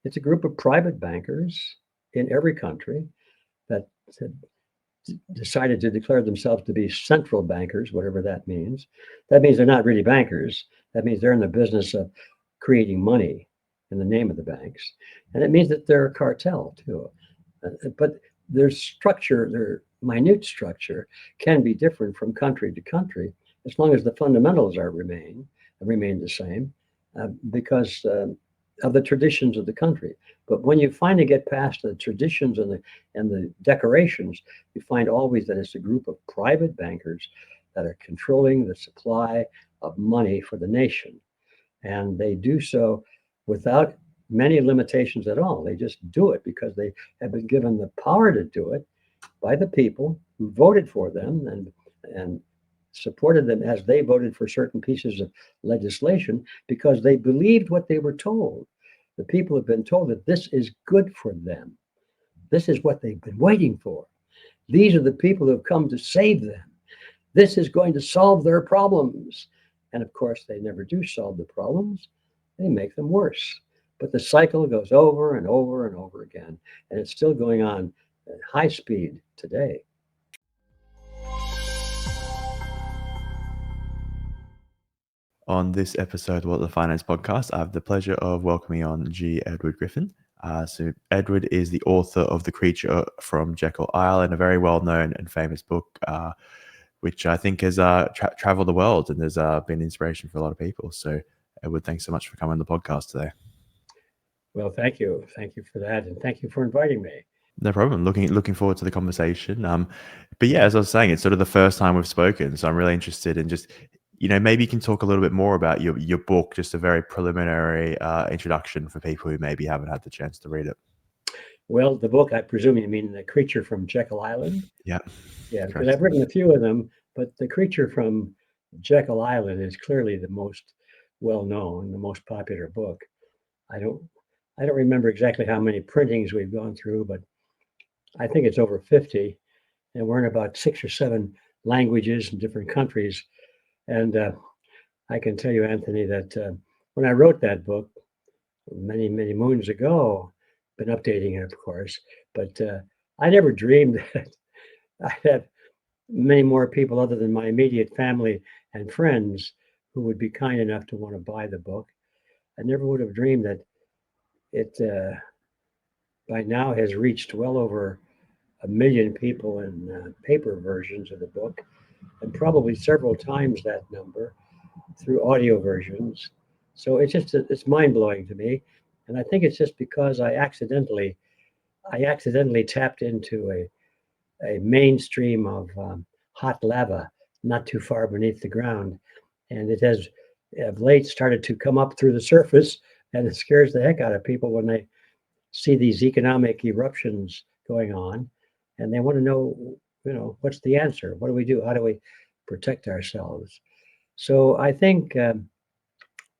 It's a group of private bankers in every country that decided to declare themselves to be central bankers, whatever that means. That means they're not really bankers. That means they're in the business of creating money in the name of the banks. And it means that they're a cartel too. But their structure, their minute structure, can be different from country to country as long as the fundamentals remain the same because of the traditions of the country. But when you finally get past the traditions and the decorations, you find always that it's a group of private bankers that are controlling the supply of money for the nation. And they do so without many limitations at all. They just do it because they have been given the power to do it by the people who voted for them and supported them as they voted for certain pieces of legislation because they believed what they were told. The people have been told that this is good for them. This is what they've been waiting for. These are the people who have come to save them. This is going to solve their problems. And of course, they never do solve the problems. They make them worse. But the cycle goes over and over and over again. And it's still going on at high speed today. On this episode of What the Finance Podcast, I have the pleasure of welcoming on G.Edward Griffin. So Edward is the author of The Creature from Jekyll Island, a very well-known and famous book, which I think has traveled the world and has been inspiration for a lot of people. So Edward, thanks so much for coming on the podcast today. Well, thank you. Thank you for that. And thank you for inviting me. No problem. Looking forward to the conversation. But yeah, as I was saying, it's sort of the first time we've spoken. So I'm really interested in just, maybe you can talk a little bit more about your book, just a very preliminary introduction for people who maybe haven't had the chance to read it. Well, the book, I presume you mean The Creature from Jekyll Island? Yeah. Yeah, because I've written a few of them, but The Creature from Jekyll Island is clearly the most well-known, the most popular book. I don't remember exactly how many printings we've gone through, but I think it's over 50, and we're in about 6 or 7 languages in different countries. And I can tell you, Anthony, that when I wrote that book many, many moons ago, been updating it, of course, but I never dreamed that I'd have many more people other than my immediate family and friends who would be kind enough to want to buy the book. I never would have dreamed that it by now has reached well over 1 million people in paper versions of the book, and probably several times that number through audio versions. So it's mind-blowing to me, and I think it's just because I accidentally tapped into a mainstream of hot lava not too far beneath the ground, and it has of late started to come up through the surface, and it scares the heck out of people when they see these economic eruptions going on, and they want to know, what's the answer? What do we do? How do we protect ourselves? So I think the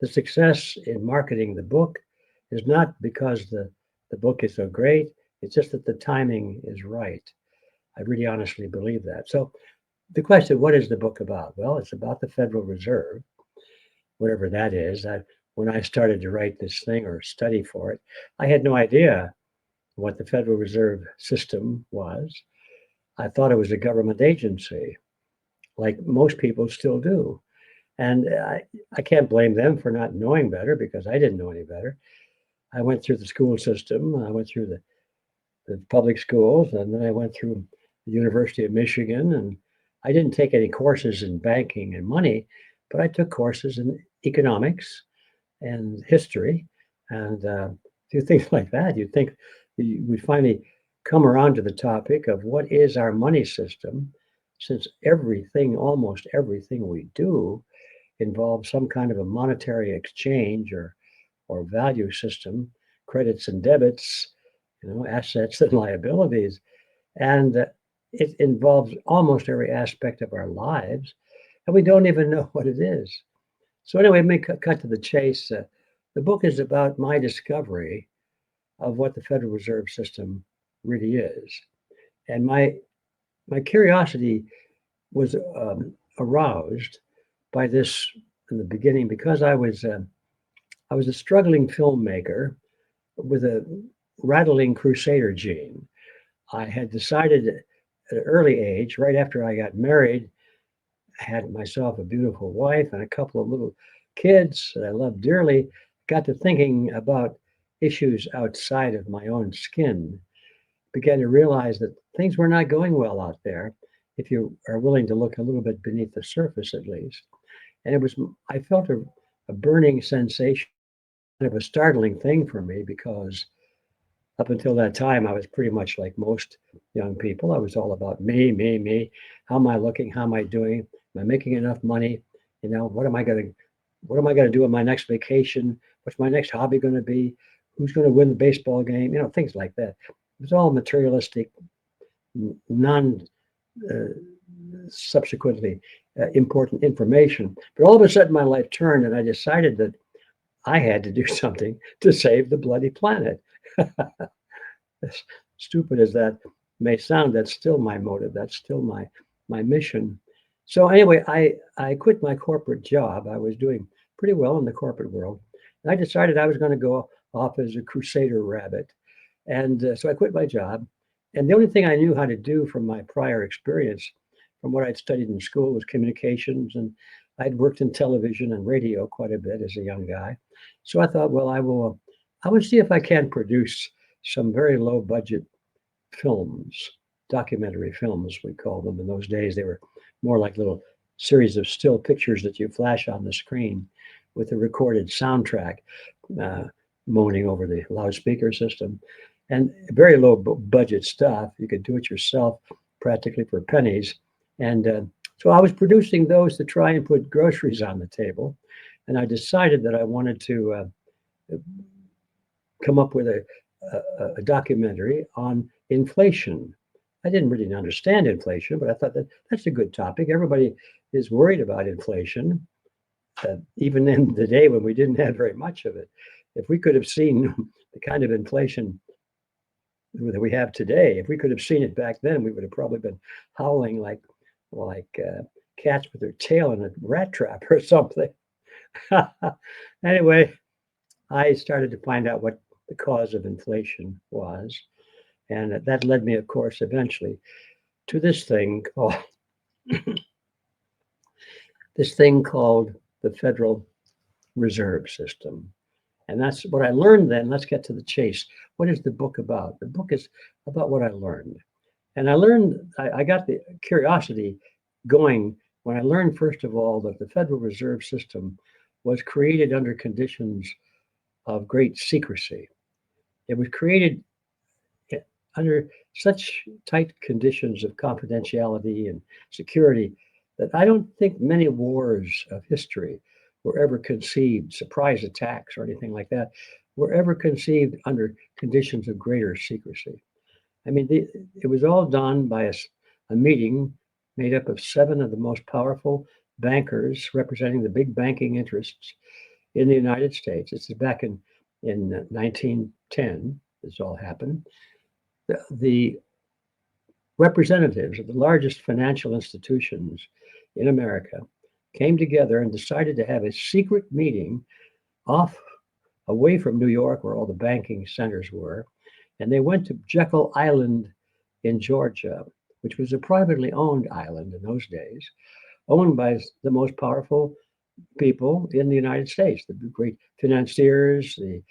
success in marketing the book is not because the book is so great. It's just that the timing is right. I really honestly believe that. So the question, what is the book about? Well, it's about the Federal Reserve, whatever that is. When I started to write this thing or study for it, I had no idea what the Federal Reserve System was. I thought it was a government agency, like most people still do. And I can't blame them for not knowing better because I didn't know any better. I went through the school system. I went through the public schools, and then I went through the University of Michigan. And I didn't take any courses in banking and money, but I took courses in economics and history and do things like that. You'd think we finally come around to the topic of what is our money system, since almost everything we do involves some kind of a monetary exchange or value system, credits and debits, assets and liabilities. And it involves almost every aspect of our lives, and we don't even know what it is. So anyway, let me cut to the chase. The book is about my discovery of what the Federal Reserve System really is. And my curiosity was aroused by this in the beginning because I was a struggling filmmaker with a rattling crusader gene. I had decided at an early age, right after I got married, I had myself a beautiful wife and a couple of little kids that I loved dearly, got to thinking about issues outside of my own skin, began to realize that things were not going well out there if you are willing to look a little bit beneath the surface at least. And I felt a burning sensation, kind of a startling thing for me because up until that time, I was pretty much like most young people. I was all about me, me, me. How am I looking? How am I doing? Am I making enough money? What am I going to do on my next vacation? What's my next hobby going to be? Who's going to win the baseball game? Things like that. It was all materialistic, non subsequently important information. But all of a sudden, my life turned, and I decided that I had to do something to save the bloody planet. As stupid as that may sound, that's still my motive. That's still my mission. So anyway, I quit my corporate job. I was doing pretty well in the corporate world. And I decided I was going to go off as a crusader rabbit. And so I quit my job. And the only thing I knew how to do from my prior experience, from what I'd studied in school, was communications. And I'd worked in television and radio quite a bit as a young guy. So I thought, well, I will see if I can produce some very low budget films, documentary films, we call them. In those days, they were more like little series of still pictures that you flash on the screen with a recorded soundtrack moaning over the loudspeaker system, and very low budget stuff. You could do it yourself practically for pennies. And so I was producing those to try and put groceries on the table. And I decided that I wanted to come up with a documentary on inflation. I didn't really understand inflation, but I thought that's a good topic. Everybody is worried about inflation, even in the day when we didn't have very much of it. If we could have seen the kind of inflation that we have today, if we could have seen it back then, we would have probably been howling like cats with their tail in a rat trap or something. Anyway, I started to find out what the cause of inflation was. And that led me, of course, eventually to this thing called the Federal Reserve System. And that's what I learned then. Let's get to the chase. What is the book about? The book is about what I learned. And I got the curiosity going when I learned, first of all, that the Federal Reserve System was created under conditions of great secrecy. It was created under such tight conditions of confidentiality and security that I don't think many wars of history were ever conceived, surprise attacks or anything like that, were ever conceived under conditions of greater secrecy. I mean, it was all done by a meeting made up of 7 of the most powerful bankers representing the big banking interests in the United States. This is back in 1910, this all happened. The representatives of the largest financial institutions in America came together and decided to have a secret meeting away from New York, where all the banking centers were. And they went to Jekyll Island in Georgia, which was a privately owned island in those days, owned by the most powerful people in the United States, the great financiers, the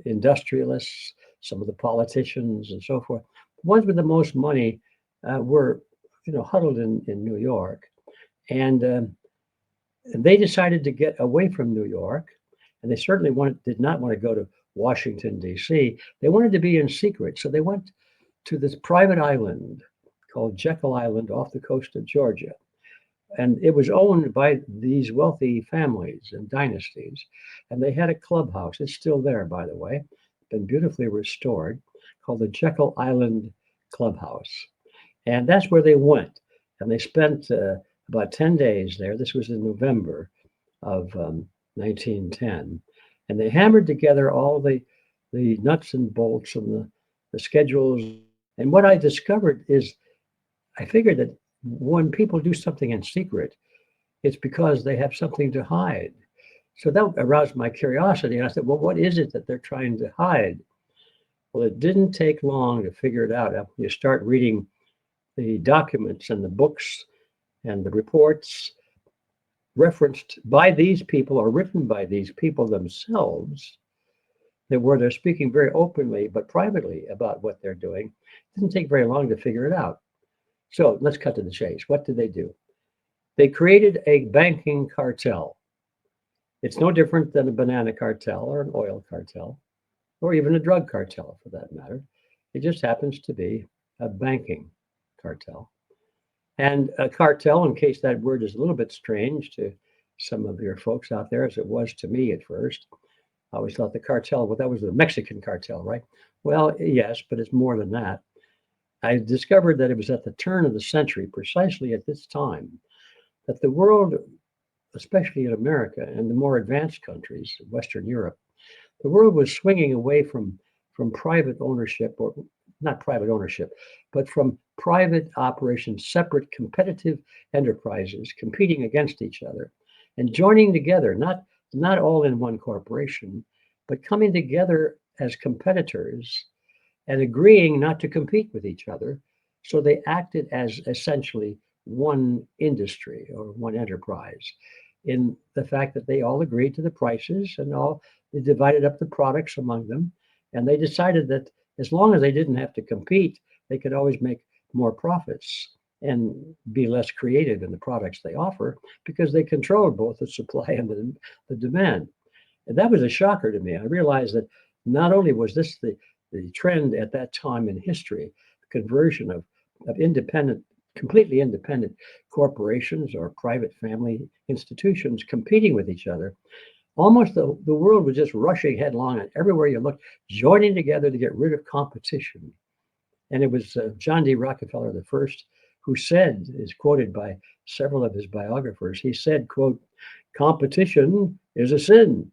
industrialists, some of the politicians, and so forth. The ones with the most money were, huddled in New York, and they decided to get away from New York, and they certainly did not want to go to Washington, D.C. They wanted to be in secret, so they went to this private island called Jekyll Island off the coast of Georgia. And it was owned by these wealthy families and dynasties. And they had a clubhouse. It's still there, by the way, been beautifully restored, called the Jekyll Island Clubhouse. And that's where they went. And they spent about 10 days there. This was in November of 1910. And they hammered together all the nuts and bolts and the schedules. And what I discovered is I figured that when people do something in secret, it's because they have something to hide. So that aroused my curiosity. And I said, well, what is it that they're trying to hide? Well, it didn't take long to figure it out. You start reading the documents and the books and the reports referenced by these people or written by these people themselves, that where they're speaking very openly but privately about what they're doing. It didn't take very long to figure it out. So let's cut to the chase. What did they do? They created a banking cartel. It's no different than a banana cartel or an oil cartel or even a drug cartel for that matter. It just happens to be a banking cartel. And a cartel, in case that word is a little bit strange to some of your folks out there, as it was to me at first, I always thought the cartel, well, that was the Mexican cartel, right? Well, yes, but it's more than that. I discovered that it was at the turn of the century, precisely at this time, that the world, especially in America and the more advanced countries, Western Europe, the world was swinging away from private ownership, or not private ownership, but from private operations, separate competitive enterprises competing against each other and joining together, not all in one corporation, but coming together as competitors and agreeing not to compete with each other. So they acted as essentially one industry or one enterprise in the fact that they all agreed to the prices and all they divided up the products among them. And they decided that as long as they didn't have to compete, they could always make more profits and be less creative in the products they offer because they controlled both the supply and the demand. And that was a shocker to me. I realized that not only was this the trend at that time in history, the conversion of independent, completely independent corporations or private family institutions competing with each other, almost the world was just rushing headlong and everywhere you looked, joining together to get rid of competition. And it was John D. Rockefeller the first who said, is quoted by several of his biographers, he said, quote, "Competition is a sin."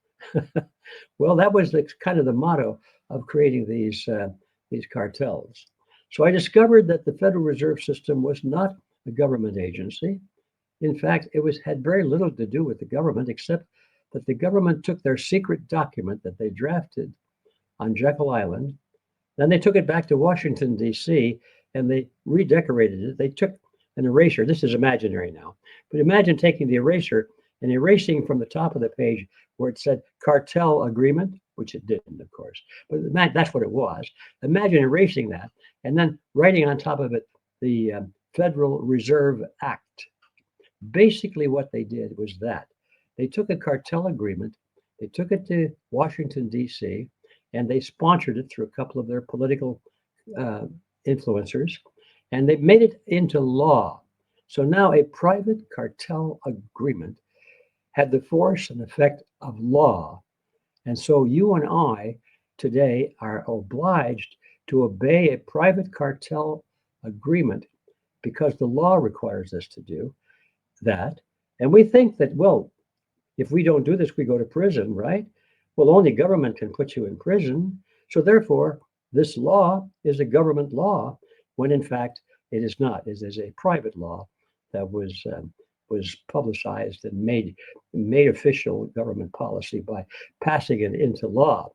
Well, that was kind of the motto of creating these cartels. So I discovered that the Federal Reserve System was not a government agency. In fact, had very little to do with the government, except that the government took their secret document that they drafted on Jekyll Island. Then they took it back to Washington, D.C., and they redecorated it. They took an eraser. This is imaginary now, but imagine taking the eraser and erasing from the top of the page where it said cartel agreement, which it didn't, of course, but that's what it was. Imagine erasing that and then writing on top of it the Federal Reserve Act. Basically, what they did was that they took a cartel agreement, they took it to Washington, D.C., and they sponsored it through a couple of their political influencers, and they made it into law. So now a private cartel agreement had the force and effect of law. And so you and I today are obliged to obey a private cartel agreement because the law requires us to do that. And we think that, well, if we don't do this, we go to prison, right? Well, only government can put you in prison. So therefore, this law is a government law, when in fact it is not. It is a private law that was publicized and made official government policy by passing it into law.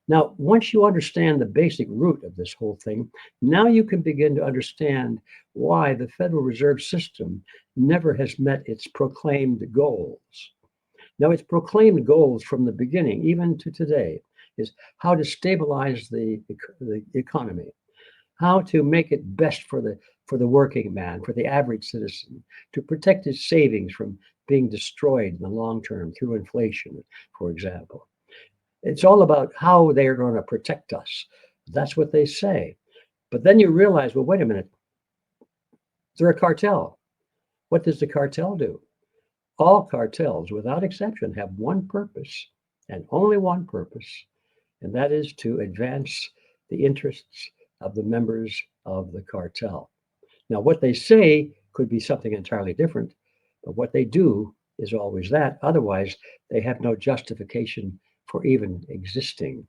Now, once you understand the basic root of this whole thing, now you can begin to understand why the Federal Reserve System never has met its proclaimed goals. Now, its proclaimed goals from the beginning, even to today, is how to stabilize the economy, how to make it best for the working man, for the average citizen, to protect his savings from being destroyed in the long term through inflation, for example. It's all about how they're going to protect us. That's what they say. But then you realize, well, wait a minute, they're a cartel. What does the cartel do? All cartels, without exception, have one purpose and only one purpose, and that is to advance the interests of the members of the cartel. Now, what they say could be something entirely different, but what they do is always that. Otherwise, they have no justification for even existing.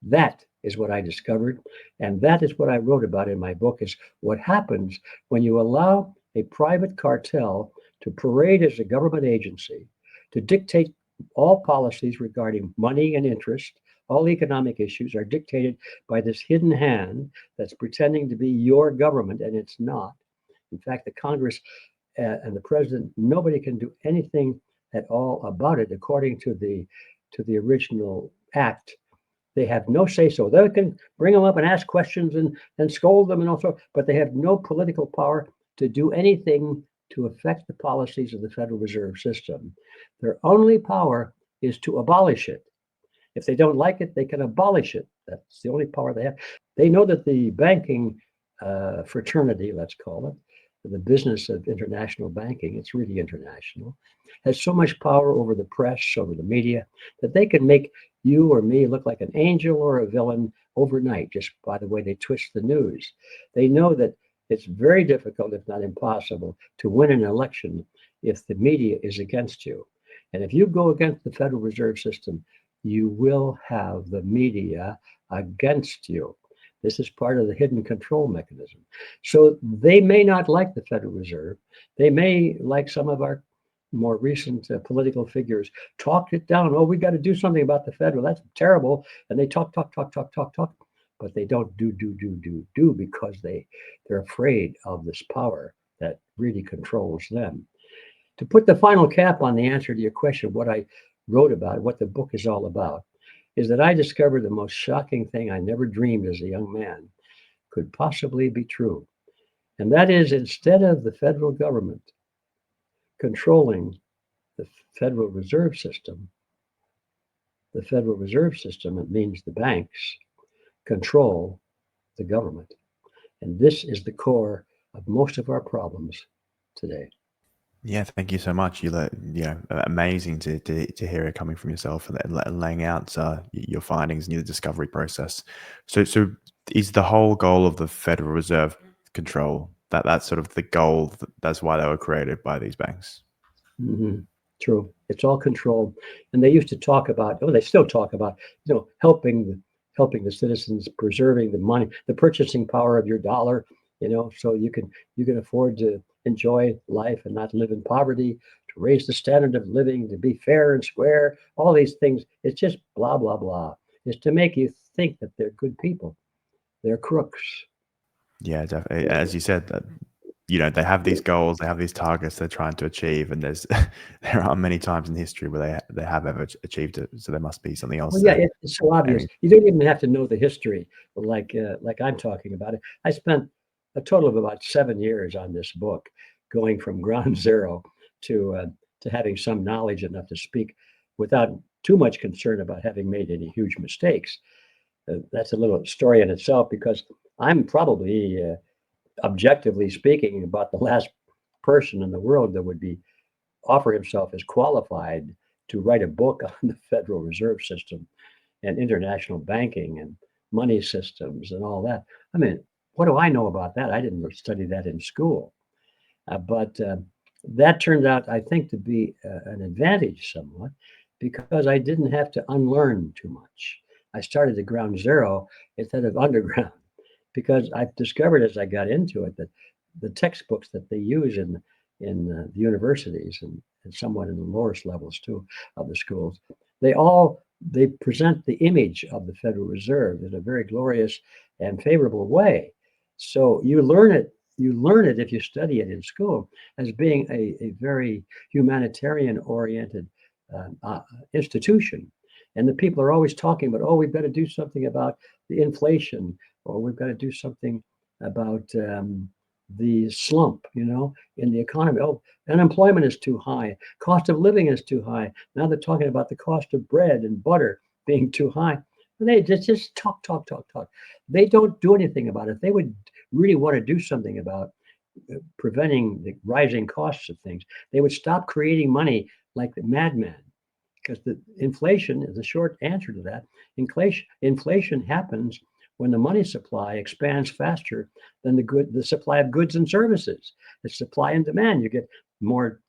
That is what I discovered, and that is what I wrote about in my book, is what happens when you allow a private cartel to parade as a government agency, to dictate all policies regarding money and interest, All economic issues are dictated by this hidden hand that's pretending to be your government, and it's not. In fact, the Congress and the president, nobody can do anything at all about it according to the original act. They have no say so. They can bring them up and ask questions and scold them and also, but they have no political power to do anything to affect the policies of the Federal Reserve System. Their only power is to abolish it. If they don't like it, they can abolish it. That's the only power they have. They know that the banking fraternity, let's call it, the business of international banking, it's really international, has so much power over the press, over the media, that they can make you or me look like an angel or a villain overnight, just by the way they twist the news. They know that it's very difficult, if not impossible, to win an election if the media is against you. And if you go against the Federal Reserve System, you will have the media against you. This is part of the hidden control mechanism. So they may not like the Federal Reserve. They may, like some of our more recent political figures, talked it down. Oh, we got to do something about the Federal. That's terrible. And they talk, but they don't do because they're afraid of this power that really controls them. To put the final cap on the answer to your question, what I wrote about, what the book is all about, is that I discovered the most shocking thing I never dreamed as a young man could possibly be true. And that is, instead of the federal government controlling the Federal Reserve System, it means the banks, control the government. And this is the core of most of our problems today. Yeah, thank you so much. Amazing to hear it coming from yourself and laying out your findings and your discovery process. So is the whole goal of the Federal Reserve control that's sort of the goal? That's why they were created by these banks. Mm-hmm. True. It's all controlled, and they used to talk about. Oh, they still talk about helping the citizens, preserving the money, the purchasing power of your dollar. So you can afford to enjoy life and not live in poverty, to raise the standard of living, to be fair and square, all these things. It's just blah, blah, blah. It's to make you think that they're good people. They're crooks. Yeah, definitely. As you said, that they have these goals, they have these targets they're trying to achieve, and there aren't many times in history where they have ever achieved it. So there must be something else. Well, yeah, it's so obvious. You don't even have to know the history, like I'm talking about it. I spent a total of about 7 years on this book, going from ground zero to having some knowledge enough to speak without too much concern about having made any huge mistakes. That's a little story in itself, because I'm probably, objectively speaking, about the last person in the world that would offer himself as qualified to write a book on the Federal Reserve System and international banking and money systems and all that. I mean, what do I know about that? I didn't study that in school. But that turned out, I think, to be an advantage somewhat, because I didn't have to unlearn too much. I started at ground zero instead of underground, because I've discovered as I got into it that the textbooks that they use in the universities and somewhat in the lowest levels too of the schools, they present the image of the Federal Reserve in a very glorious and favorable way. So you learn it if you study it in school as being a very humanitarian oriented institution. And the people are always talking about, oh, we've got to do something about the inflation, or we've got to do something about the slump, in the economy. Oh, unemployment is too high. Cost of living is too high. Now they're talking about the cost of bread and butter being too high. And they just talk. They don't do anything about it. They would really want to do something about preventing the rising costs of things. They would stop creating money like the madman, because the inflation is the short answer to that. Inflation happens when the money supply expands faster than the supply of goods and services. It's supply and demand. You get more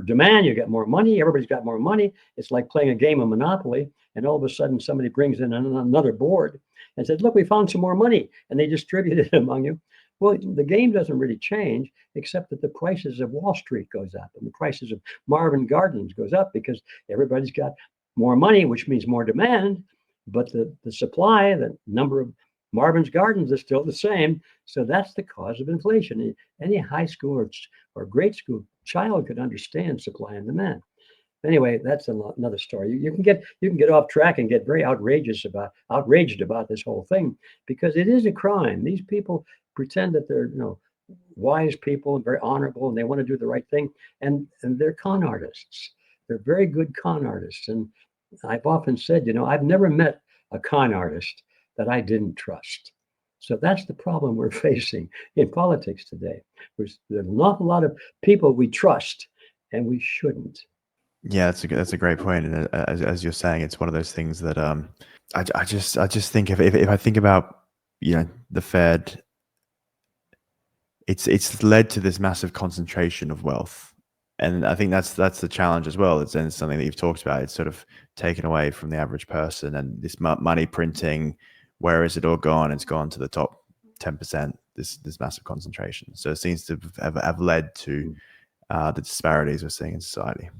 demand, you get more money. Everybody's got more money. It's like playing a game of Monopoly, and all of a sudden somebody brings in another board and says, look, we found some more money, and they distribute it among you. Well, the game doesn't really change, except that the prices of Wall Street goes up and the prices of Marvin Gardens goes up, because everybody's got more money, which means more demand. but the supply, the number of Marvin's Gardens is still the same. So that's the cause of inflation. Any high school or grade school child could understand supply and demand. Anyway, that's another story. You can get off track and get very outraged about this whole thing, because it is a crime. These people pretend that they're wise people and very honorable, and they want to do the right thing, and they're con artists. They're very good con artists, and I've often said, I've never met a con artist that I didn't trust. So that's the problem we're facing in politics today. There's an awful lot of people we trust, and we shouldn't. Yeah, that's a great point. And as you're saying, it's one of those things that I just think if I think about the Fed, it's led to this massive concentration of wealth, and I think that's the challenge as well. It's something that you've talked about. It's sort of taken away from the average person, and this money printing. Where is it all gone? It's gone to the top 10%. This massive concentration. So it seems to have led to the disparities we're seeing in society.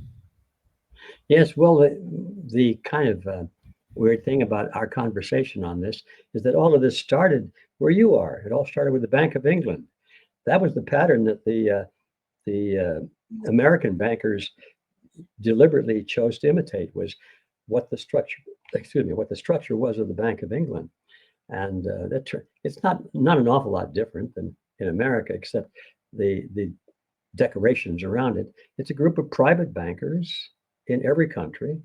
Yes, well, the kind of weird thing about our conversation on this is that all of this started where you are. It all started with the Bank of England. That was the pattern that the American bankers deliberately chose to imitate, was what the structure was of the Bank of England. And it's not an awful lot different than in America, except the decorations around it. It's a group of private bankers in every country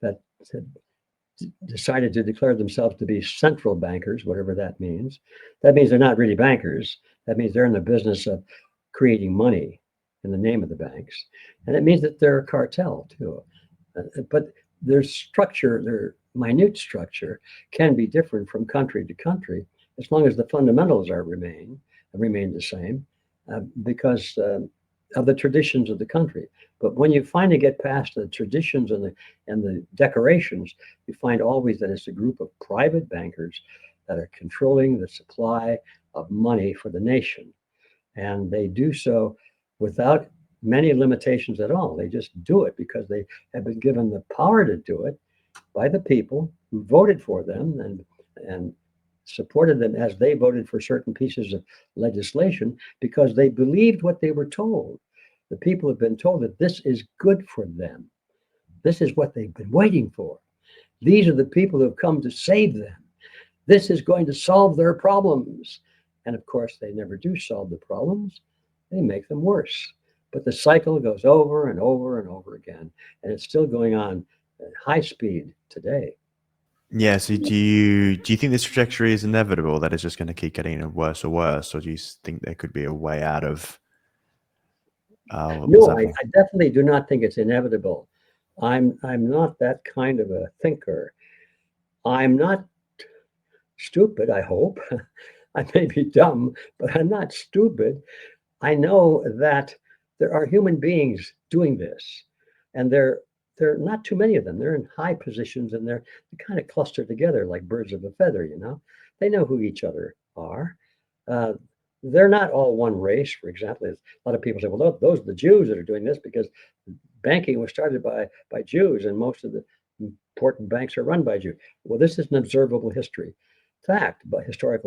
that decided to declare themselves to be central bankers, whatever that means. That means they're not really bankers. That means they're in the business of creating money in the name of the banks. And it means that they're a cartel too. But their structure, their minute structure, can be different from country to country, as long as the fundamentals remain the same, because of the traditions of the country. But when you finally get past the traditions and the decorations, you find always that it's a group of private bankers that are controlling the supply of money for the nation. And they do so without many limitations at all. They just do it because they have been given the power to do it by the people who voted for them and supported them as they voted for certain pieces of legislation, because they believed what they were told. The people have been told that this is good for them. This is what they've been waiting for. These are the people who have come to save them. This is going to solve their problems. And of course, they never do solve the problems. They make them worse. But the cycle goes over and over and over again. And it's still going on at high speed today. Yeah. So do you think this trajectory is inevitable, that it's just going to keep getting worse or worse, or do you think there could be a way out of? No, I definitely do not think it's inevitable. I'm not that kind of a thinker. I'm not stupid, I hope. I may be dumb, but I'm not stupid. I know that there are human beings doing this, and there are not too many of them. They're in high positions, and they're kind of clustered together like birds of a feather. They know who each other are. They're not all one race. For example, a lot of people say, "Well, those are the Jews that are doing this," because banking was started by Jews, and most of the important banks are run by Jews. Well, this is an observable historical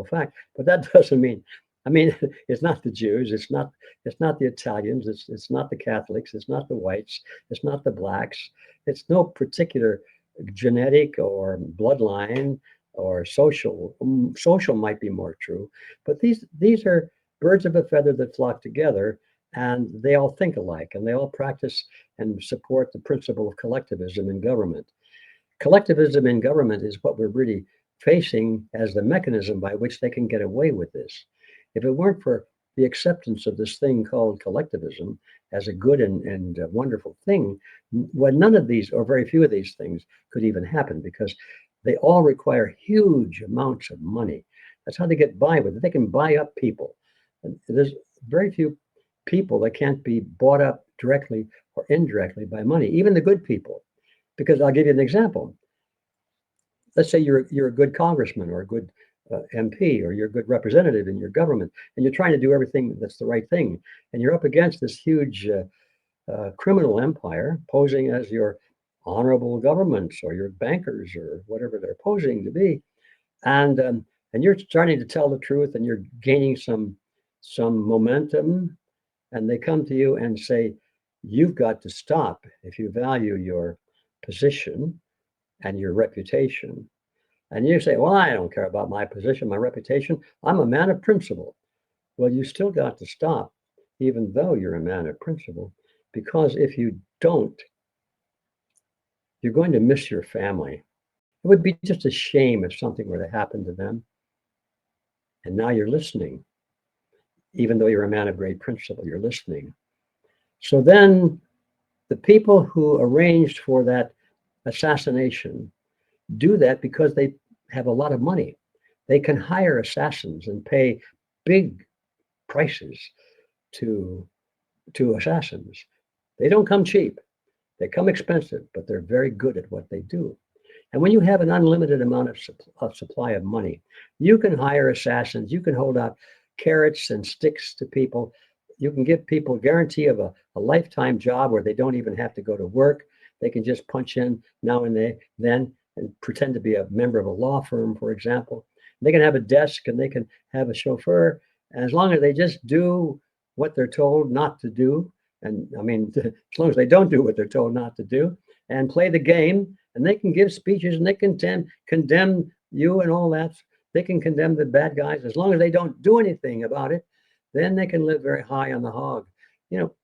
fact, but that doesn't mean. I mean, it's not the Jews, it's not the Italians, it's not the Catholics, it's not the whites, it's not the blacks. It's no particular genetic or bloodline or social. Social might be more true, but these are birds of a feather that flock together, and they all think alike, and they all practice and support the principle of collectivism in government. Collectivism in government is what we're really facing as the mechanism by which they can get away with this. If it weren't for the acceptance of this thing called collectivism as a good and wonderful thing, well, none of these, or very few of these things, could even happen, because they all require huge amounts of money. That's how they get by with it. They can buy up people. And there's very few people that can't be bought up directly or indirectly by money, even the good people. Because I'll give you an example. Let's say you're a good congressman or a good MP, or you're a good representative in your government, and you're trying to do everything that's the right thing, and you're up against this huge criminal empire posing as your honorable governments or your bankers or whatever they're posing to be, and you're starting to tell the truth and you're gaining some momentum, and they come to you and say, you've got to stop if you value your position and your reputation. And you say, well, I don't care about my position, my reputation. I'm a man of principle. Well, you still got to stop, even though you're a man of principle, because if you don't, you're going to miss your family. It would be just a shame if something were to happen to them. And now you're listening. Even though you're a man of great principle, you're listening. So then the people who arranged for that assassination do that because they have a lot of money. They can hire assassins and pay big prices to assassins. They don't come cheap. They come expensive, but they're very good at what they do. And when you have an unlimited amount of supply of money, you can hire assassins. You can hold out carrots and sticks to people. You can give people a guarantee of a lifetime job where they don't even have to go to work. They can just punch in now and then and pretend to be a member of a law firm, for example. They can have a desk and they can have a chauffeur. And as long as they just do what they're told not to do, and I mean, as long as they don't do what they're told not to do and play the game, and they can give speeches and they can condemn you and all that. They can condemn the bad guys. As long as they don't do anything about it, then they can live very high on the hog. You know,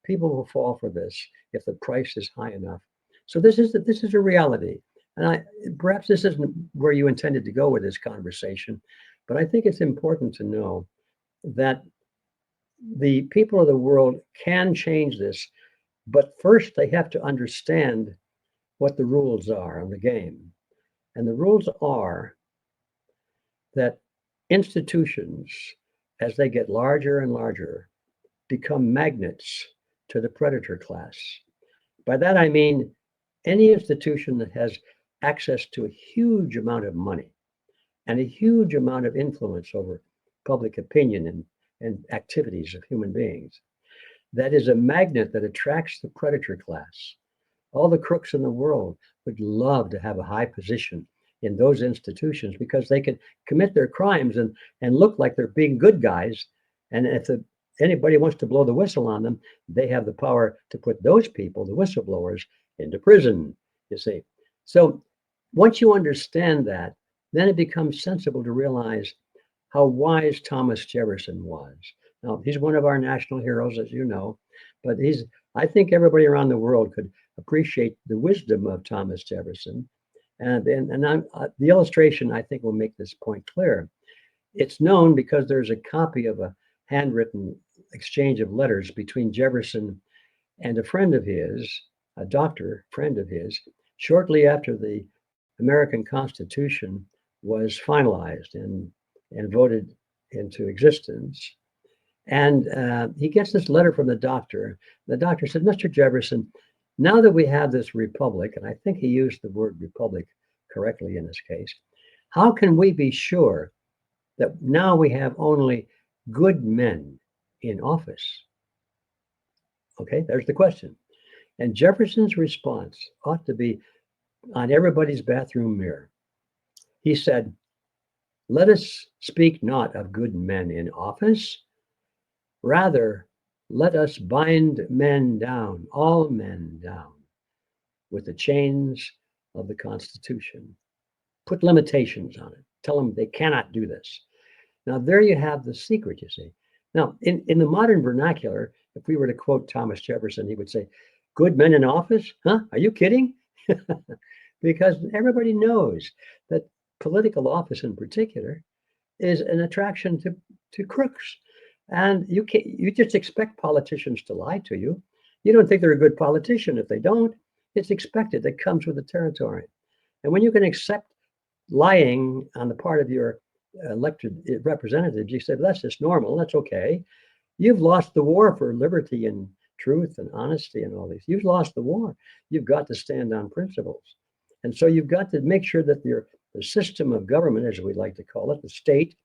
people will fall for this if the price is high enough. So this is a reality. And perhaps this isn't where you intended to go with this conversation, but I think it's important to know that the people of the world can change this, but first they have to understand what the rules are of the game. And the rules are that institutions, as they get larger and larger, become magnets to the predator class. By that I mean any institution that has access to a huge amount of money and a huge amount of influence over public opinion and activities of human beings, that is a magnet that attracts the predator class. All the crooks in the world would love to have a high position in those institutions because they can commit their crimes and look like they're being good guys. And if anybody wants to blow the whistle on them, they have the power to put those people, the whistleblowers, into prison, you see. So once you understand that, then it becomes sensible to realize how wise Thomas Jefferson was. Now, he's one of our national heroes, as you know, but I think everybody around the world could appreciate the wisdom of Thomas Jefferson. And the illustration, I think, will make this point clear. It's known because there's a copy of a handwritten exchange of letters between Jefferson and a friend of his, a doctor friend of his, shortly after the American Constitution was finalized and voted into existence. And he gets this letter from the doctor. The doctor said, Mr. Jefferson, now that we have this republic, and I think he used the word republic correctly in this case, how can we be sure that now we have only good men in office? Okay, there's the question. And Jefferson's response ought to be on everybody's bathroom mirror. He said, let us speak not of good men in office, rather, let us bind men down, all men down, with the chains of the Constitution. Put limitations on it. Tell them they cannot do this. Now, there you have the secret, you see. Now, in the modern vernacular, if we were to quote Thomas Jefferson, he would say, good men in office? Huh? Are you kidding? Because everybody knows that political office in particular is an attraction to crooks. And you just expect politicians to lie to you. You don't think they're a good politician if they don't. It's expected. It comes with the territory. And when you can accept lying on the part of your elected representatives, you say, well, that's just normal. That's okay. You've lost the war for liberty and truth and honesty and all these. You've lost the war. You've got to stand on principles. And so you've got to make sure that the system of government, as we like to call it, the state,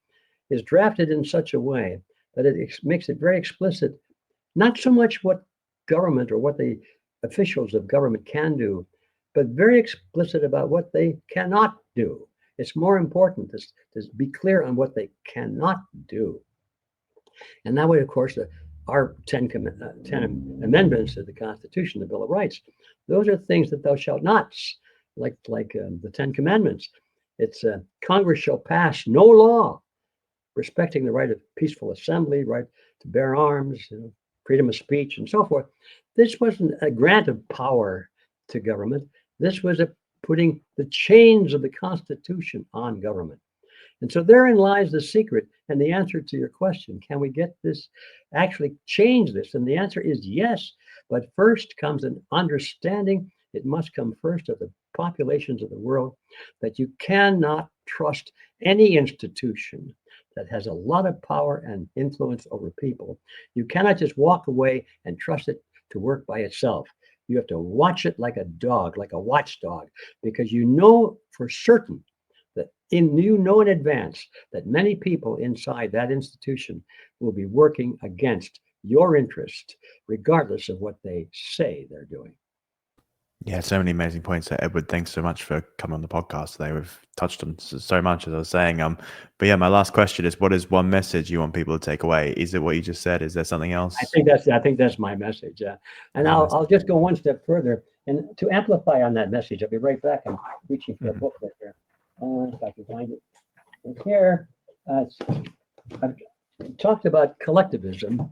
is drafted in such a way that it makes it very explicit, not so much what government or what the officials of government can do, but very explicit about what they cannot do. It's more important to be clear on what they cannot do. And that way, of course, our 10 amendments to the Constitution, the Bill of Rights, those are things that thou shalt nots, like the 10 Commandments. It's Congress shall pass no law respecting the right of peaceful assembly, right to bear arms, freedom of speech, and so forth. This wasn't a grant of power to government. This was putting the chains of the Constitution on government. And so therein lies the secret and the answer to your question. Can we get this, actually change this? And the answer is yes. But first comes an understanding. It must come first of the populations of the world that you cannot trust any institution that has a lot of power and influence over people. You cannot just walk away and trust it to work by itself. You have to watch it like a dog, like a watchdog, because you know for certain that you know in advance that many people inside that institution will be working against your interest, regardless of what they say they're doing. Yeah, so many amazing points there, Edward. Thanks so much for coming on the podcast today. We've touched on so much, as I was saying. But yeah, my last question is: what is one message you want people to take away? Is it what you just said? Is there something else? I think that's my message. And I'll just go one step further, and to amplify on that message, I'll be right back. I'm reaching for a booklet here, if I can find it. And here, I've talked about collectivism,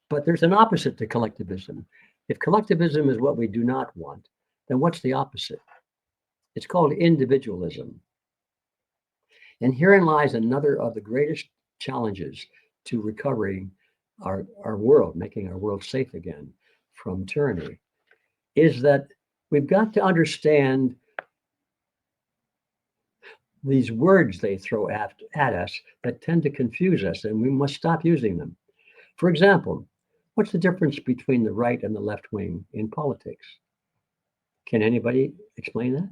but there's an opposite to collectivism. If collectivism is what we do not want, then what's the opposite? It's called individualism. And herein lies another of the greatest challenges to recovering our world, making our world safe again from tyranny, is that we've got to understand these words they throw at us that tend to confuse us, and we must stop using them. For example, what's the difference between the right and the left wing in politics? Can anybody explain that?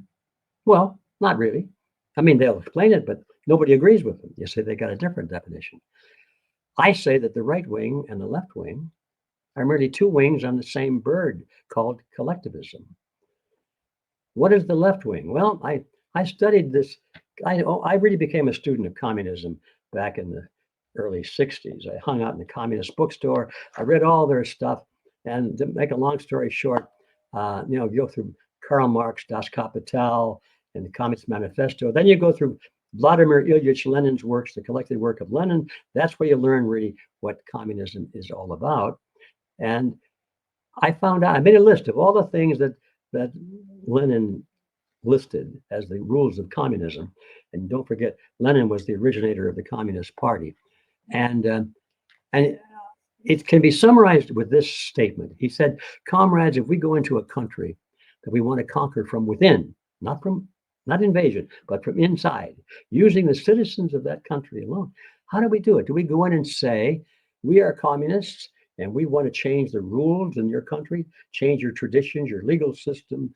Well, not really. I mean, they'll explain it, but nobody agrees with them. You say they got a different definition. I say that the right wing and the left wing are merely two wings on the same bird called collectivism. What is the left wing? Well, I studied this. I really became a student of communism back in the early 60s. I hung out in the communist bookstore. I read all their stuff. And to make a long story short, you go through Karl Marx, Das Kapital, and the Communist Manifesto. Then you go through Vladimir Ilyich Lenin's works, the collected work of Lenin. That's where you learn really what communism is all about. And I found out, I made a list of all the things that Lenin listed as the rules of communism. And don't forget, Lenin was the originator of the Communist Party. And it can be summarized with this statement. He said, comrades, if we go into a country that we want to conquer from within, not invasion, but from inside, using the citizens of that country alone, how do we do it? Do we go in and say, we are communists and we want to change the rules in your country, change your traditions, your legal system,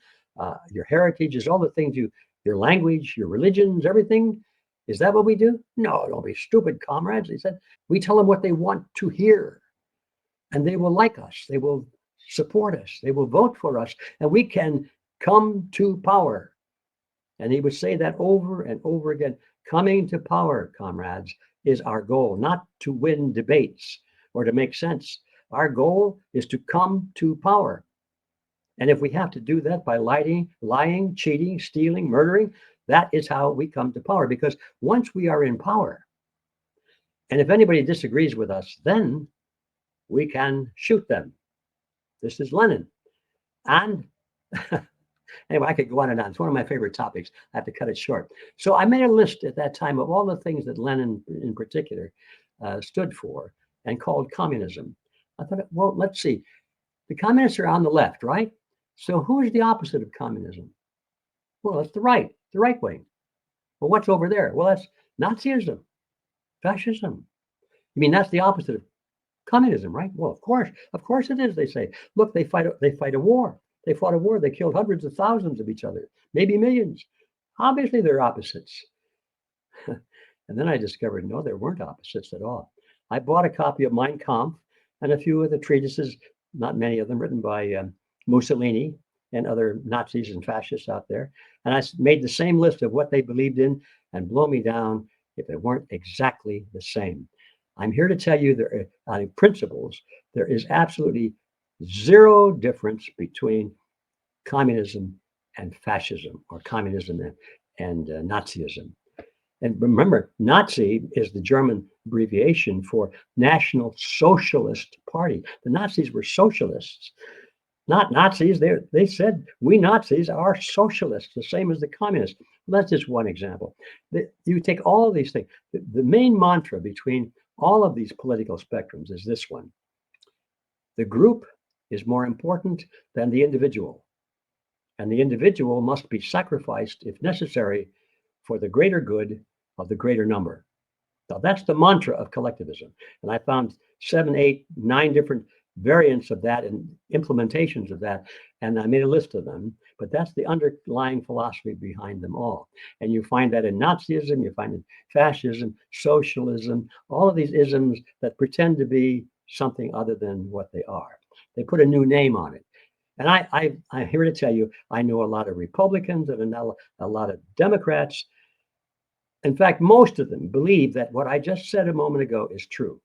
your heritages, all the things your language, your religions, everything? Is that what we do? No, don't be stupid, comrades. He said, we tell them what they want to hear, and they will like us. They will support us. They will vote for us, and we can come to power. And he would say that over and over again. Coming to power, comrades, is our goal, not to win debates or to make sense. Our goal is to come to power. And if we have to do that by lying, cheating, stealing, murdering, that is how we come to power. Because once we are in power, and if anybody disagrees with us, then we can shoot them. This is Lenin. And anyway, I could go on and on. It's one of my favorite topics. I have to cut it short. So I made a list at that time of all the things that Lenin in particular stood for and called communism. I thought, well, let's see. The communists are on the left, right? So who is the opposite of communism? Well, it's the right wing. Well, what's over there? Well, that's Nazism, fascism. You mean that's the opposite of communism, right? Well, of course it is. They say, look, they fight a war. They fought a war. They killed hundreds of thousands of each other, maybe millions. Obviously, they're opposites. And then I discovered, no, there weren't opposites at all. I bought a copy of Mein Kampf and a few of the treatises, not many of them, written by Mussolini and other Nazis and fascists out there. And I made the same list of what they believed in, and blow me down if they weren't exactly the same. I'm here to tell you there are principles. There is absolutely zero difference between communism and fascism, or communism and Nazism. And remember, Nazi is the German abbreviation for National Socialist Party. The Nazis were socialists, not Nazis. They said, we Nazis are socialists, the same as the communists. Well, that's just one example. You take all of these things. The main mantra between all of these political spectrums is this one: the group is more important than the individual, and the individual must be sacrificed, if necessary, for the greater good of the greater number. Now, that's the mantra of collectivism. And I found 7, 8, 9 different variants of that and implementations of that. And I made a list of them. But that's the underlying philosophy behind them all. And you find that in Nazism, you find in fascism, socialism, all of these isms that pretend to be something other than what they are. They put a new name on it. And I'm here to tell you, I know a lot of Republicans and a lot of Democrats. In fact, most of them believe that what I just said a moment ago is true.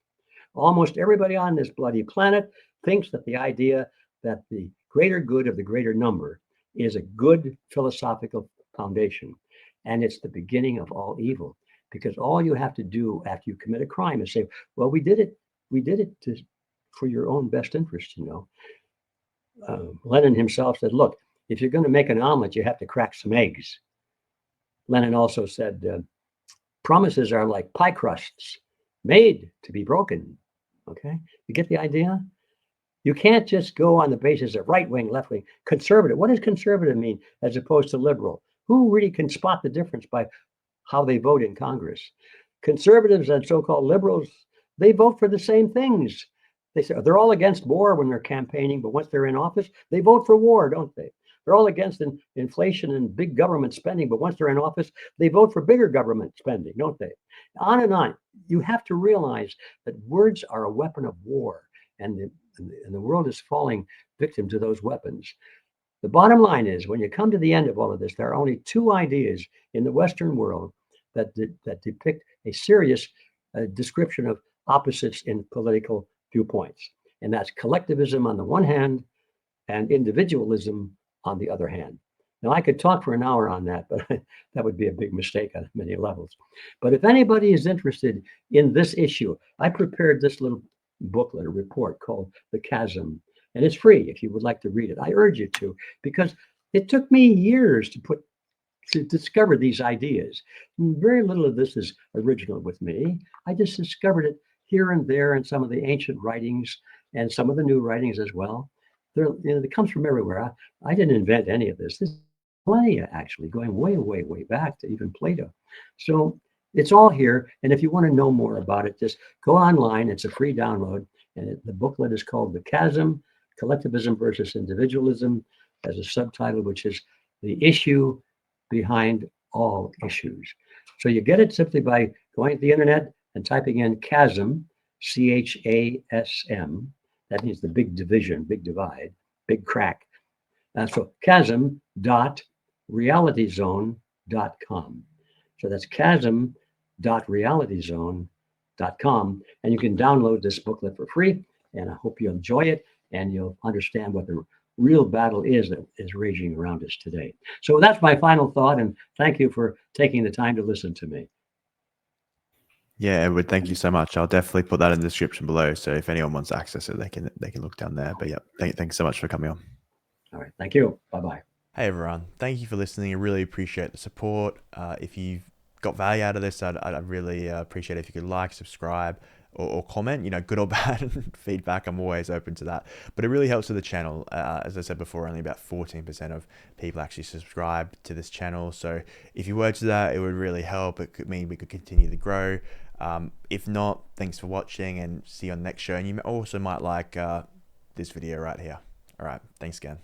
Almost everybody on this bloody planet thinks that the idea that the greater good of the greater number is a good philosophical foundation. And it's the beginning of all evil, because all you have to do after you commit a crime is say, well, we did it for your own best interest, you know. Lenin himself said, look, if you're going to make an omelet, you have to crack some eggs. Lenin also said, promises are like pie crusts, made to be broken. Okay, you get the idea? You can't just go on the basis of right wing, left wing, conservative. What does conservative mean as opposed to liberal? Who really can spot the difference by how they vote in Congress? Conservatives and so-called liberals, they vote for the same things. They say they're all against war when they're campaigning, but once they're in office, they vote for war, don't they? They're all against inflation and big government spending, but once they're in office, they vote for bigger government spending, don't they? On and on. You have to realize that words are a weapon of war, and the world is falling victim to those weapons. The bottom line is, when you come to the end of all of this, there are only two ideas in the Western world that depict a serious description of opposites in political viewpoints, and that's collectivism on the one hand and individualism on the other hand. Now, I could talk for an hour on that, but that would be a big mistake on many levels. But if anybody is interested in this issue, I prepared this little booklet, a report called The Chasm, and it's free if you would like to read it. I urge you to, because it took me years to discover these ideas. Very little of this is original with me. I just discovered it here and there in some of the ancient writings and some of the new writings as well. It comes from everywhere. I didn't invent any of this. This is plenty, actually, going way, way, way back to even Plato. So it's all here. And if you want to know more about it, just go online. It's a free download. And the booklet is called The Chasm, Collectivism versus Individualism, as a subtitle, which is the issue behind all issues. So you get it simply by going to the internet and typing in chasm, CHASM. That means the big division, big divide, big crack. So chasm.realityzone.com. So that's chasm.realityzone.com. And you can download this booklet for free. And I hope you enjoy it and you'll understand what the real battle is that is raging around us today. So that's my final thought. And thank you for taking the time to listen to me. Yeah, Edward, thank you so much. I'll definitely put that in the description below. So if anyone wants to access it, they can look down there. But yeah, thanks so much for coming on. All right. Thank you. Bye-bye. Hey everyone, thank you for listening. I really appreciate the support. If you've got value out of this, I'd really appreciate it if you could like, subscribe, or comment, good or bad feedback. I'm always open to that. But it really helps with the channel. As I said before, only about 14% of people actually subscribe to this channel. So if you were to that, it would really help. It could mean we could continue to grow. If not, thanks for watching and see you on the next show. And you also might like this video right here. All right, thanks again.